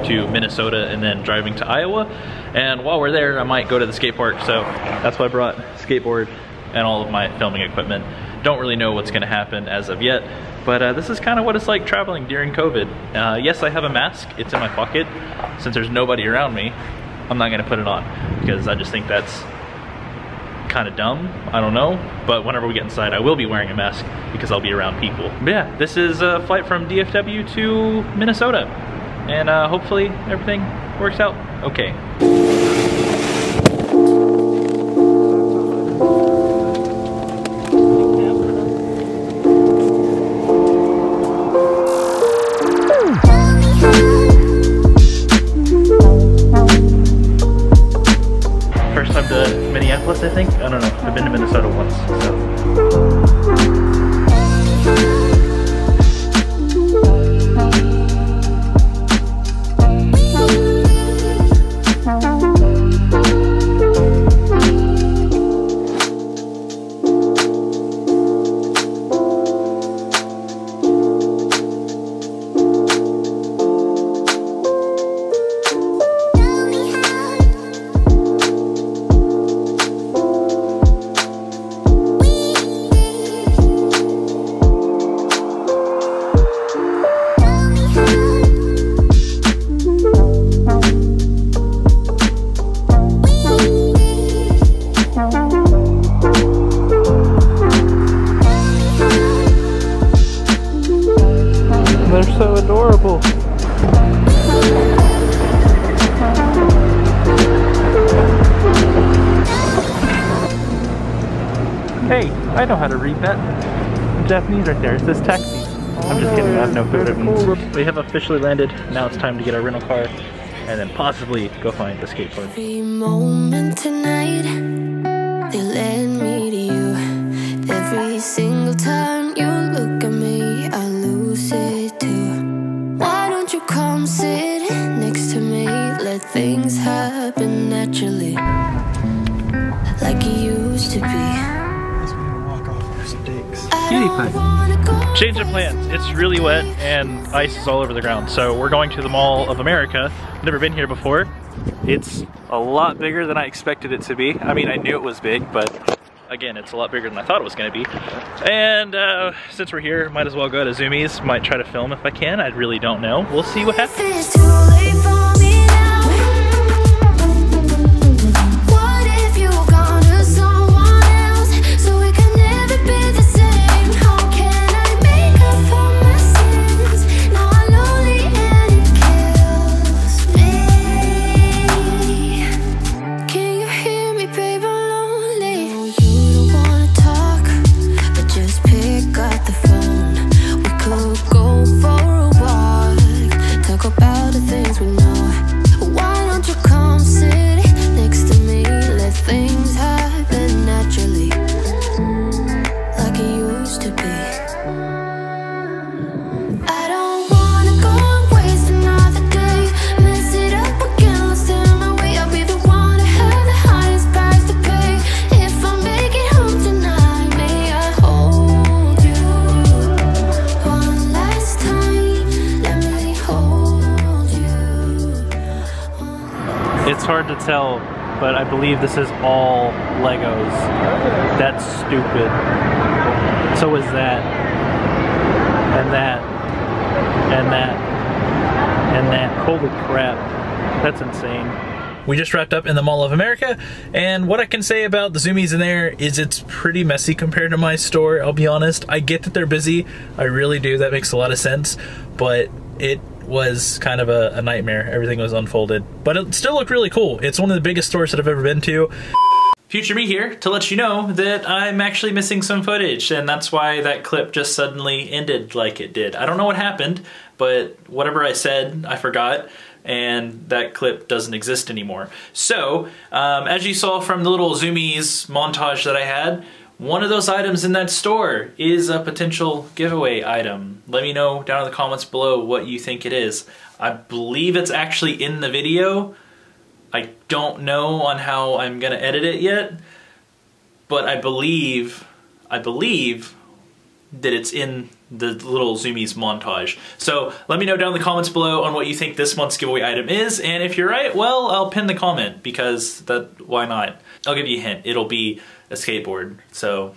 to Minnesota and then driving to Iowa. And while we're there, I might go to the skate park. So that's why I brought skateboard and all of my filming equipment. Don't really know what's gonna happen as of yet, but this is kind of what it's like traveling during COVID. Yes, I have a mask, it's in my pocket. Since there's nobody around me, I'm not gonna put it on because I just think that's kind of dumb, I don't know. But whenever we get inside, I will be wearing a mask because I'll be around people. But yeah, this is a flight from DFW to Minnesota. And hopefully everything works out okay. First time to Minneapolis, I think. I don't know. I've been to Minnesota once, so. They're so adorable. Hey, I know how to read that. Japanese right there. It says taxi. I'm just kidding. I have no clue what it means. We have officially landed. Now it's time to get our rental car and then possibly go find the skate park. Every moment tonight, they led me to you. Every single time you look at me, I lose it too. Why don't you come sit next to me? Let things happen naturally, like it used to be. Cutie pie. Change of plans. It's really wet and ice is all over the ground. So we're going to the Mall of America. Never been here before. It's a lot bigger than I expected it to be. I mean, I knew it was big, but again, it's a lot bigger than I thought it was gonna be. And since we're here, might as well go to Zumiez. Might try to film if I can. I really don't know. We'll see what happens. It's hard to tell, but I believe this is all Legos. That's stupid. So is that. And that. And that. And that. Holy crap. That's insane. We just wrapped up in the Mall of America, and what I can say about the Zumiez in there is it's pretty messy compared to my store, I'll be honest. I get that they're busy. I really do. That makes a lot of sense. But it was kind of a nightmare. Everything was unfolded, but it still looked really cool. It's one of the biggest stores that I've ever been to. Future me here to let you know that I'm actually missing some footage, and that's why that clip just suddenly ended like it did. I don't know what happened, but whatever I said, I forgot, and that clip doesn't exist anymore. So, as you saw from the little Zumiez montage that I had, one of those items in that store is a potential giveaway item. Let me know down in the comments below what you think it is. I believe it's actually in the video. I don't know on how I'm gonna edit it yet, but I believe that it's in the little Zumiez montage. So let me know down in the comments below on what you think this month's giveaway item is, and if you're right, well, I'll pin the comment, because why not? I'll give you a hint, it'll be a skateboard, so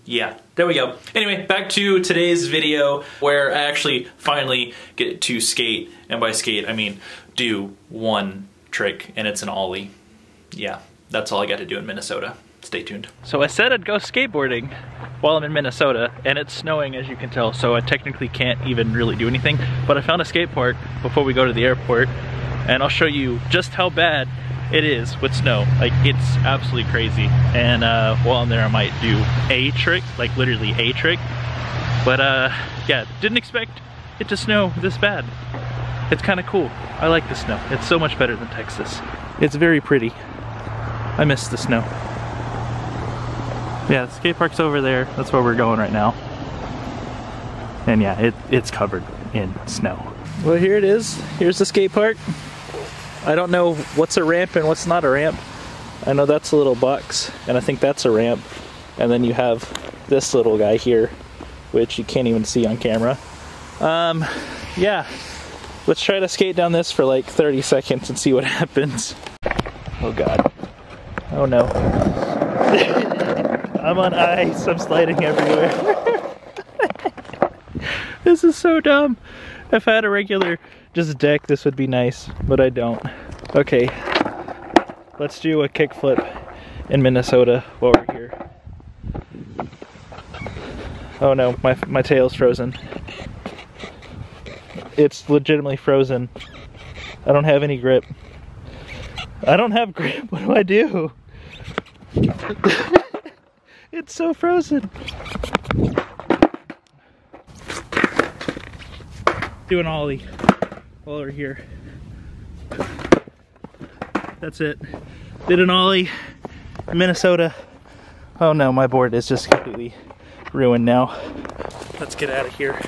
yeah, there we go. Anyway, back to today's video, where I actually finally get to skate, and by skate I mean do one trick, and it's an ollie. Yeah, that's all I got to do in Minnesota. Stay tuned. So I said I'd go skateboarding while I'm in Minnesota, and it's snowing, as you can tell, so I technically can't even really do anything, but I found a skate park before we go to the airport, and I'll show you just how bad it is with snow. Like, it's absolutely crazy, and while I'm there I might do a trick, like literally a trick, but yeah, didn't expect it to snow this bad. It's kind of cool. I like the snow. It's so much better than Texas. It's very pretty. I miss the snow. Yeah, the skate park's over there. That's where we're going right now. And yeah, it's covered in snow. Well, here it is. Here's the skate park. I don't know what's a ramp and what's not a ramp. I know that's a little box, and I think that's a ramp. And then you have this little guy here, which you can't even see on camera. Yeah, let's try to skate down this for like 30 seconds and see what happens. Oh God. Oh no. I'm on ice, I'm sliding everywhere. This is so dumb. If I had a regular just deck, this would be nice, but I don't. Okay, let's do a kickflip in Minnesota while we're here. Oh no, my tail's frozen. It's legitimately frozen. I don't have any grip. I don't have grip, what do I do? It's so frozen. Do an ollie while we're here. That's it. Did an ollie in Minnesota. Oh no, my board is just completely ruined now. Let's get out of here.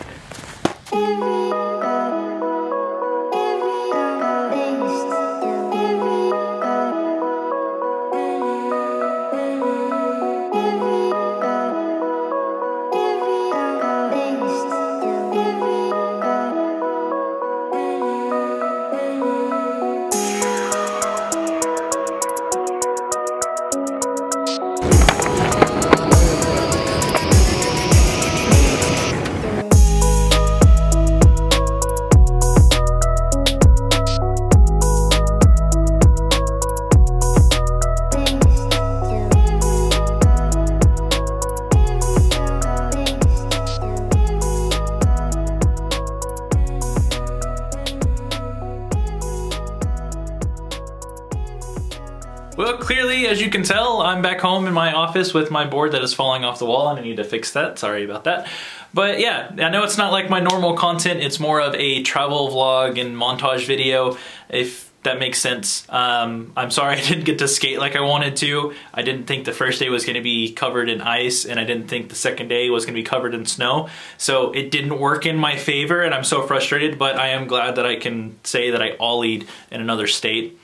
Well, clearly, as you can tell, I'm back home in my office with my board that is falling off the wall, and I need to fix that. Sorry about that. But yeah, I know it's not like my normal content. It's more of a travel vlog and montage video, if that makes sense. I'm sorry I didn't get to skate like I wanted to. I didn't think the first day was going to be covered in ice, and I didn't think the second day was going to be covered in snow. So it didn't work in my favor, and I'm so frustrated, but I am glad that I can say that I ollied in another state.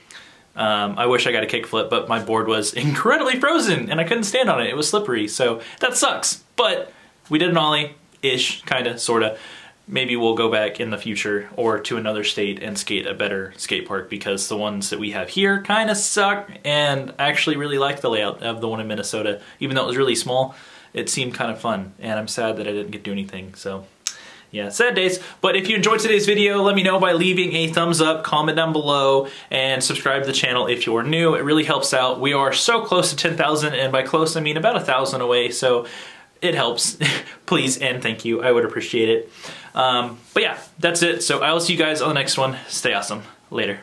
I wish I got a kickflip, but my board was incredibly frozen and I couldn't stand on it. It was slippery, so that sucks. But we did an ollie-ish, kinda, sorta. Maybe we'll go back in the future or to another state and skate a better skate park, because the ones that we have here kinda suck, and I actually really like the layout of the one in Minnesota. Even though it was really small, it seemed kind of fun, and I'm sad that I didn't get to do anything, so. Yeah, sad days. But if you enjoyed today's video, let me know by leaving a thumbs up, comment down below, and subscribe to the channel if you're new. It really helps out. We are so close to 10,000, and by close I mean about 1,000 away, so it helps. Please and thank you. I would appreciate it. But yeah, that's it. So I will see you guys on the next one. Stay awesome. Later.